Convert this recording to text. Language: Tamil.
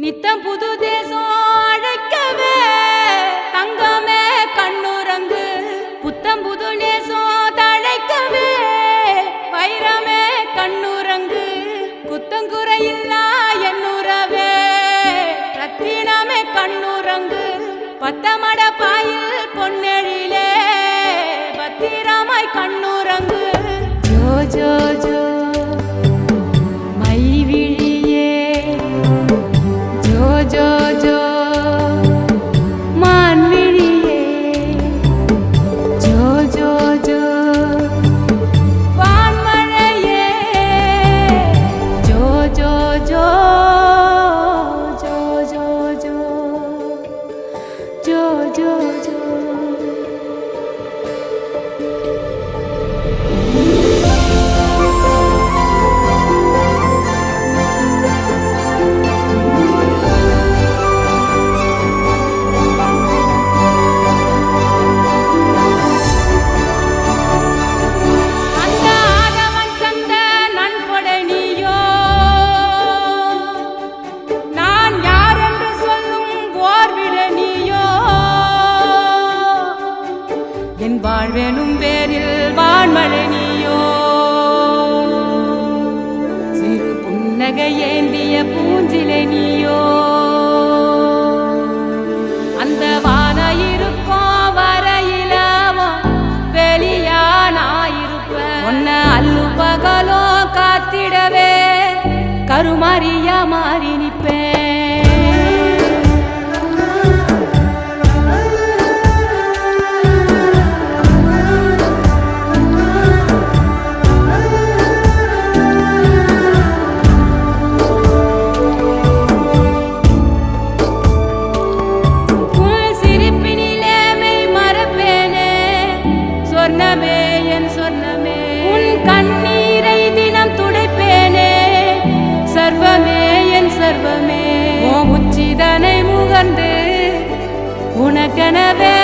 நித்தம் புது தேசம் அழைக்கவே தங்கமே கண்ணுறங்கு புத்தம் புது நேசம் தழைக்கவே வைரமே கண்ணுறங்கு குத்தங்குறையில்லா என்னுறவே ரத்தினமே கண்ணுறங்கு பத்தமட பாயில் பொன்னெழிலே பத்திரமாய் கண்ணுறங்கு ஜோ ஜோ ஜோ जो जो मानविड़िये जो जो जो वानमழையே जो जो जो जो जो जो जो जो जो என் வாழ்வேனும் பேரில் வான்மழை நீயோ சிறு புன்னகை ஏந்திய பூஞ்சிலை நீயோ அந்த வான இருக்கும் வரையிலவும் வெளியானாயிருப்ப உன்ன அல்லு பகலோ காத்திடவே கருமாரியா மாறி நிப்பேன் சொர்ணமே என் சொர்ணமே உன் கண்ணீரை தினம் துடைப்பேனே சர்வமே என் சர்வமே ஓ உச்சிதனை முகர்ந்து உனக்கெனவே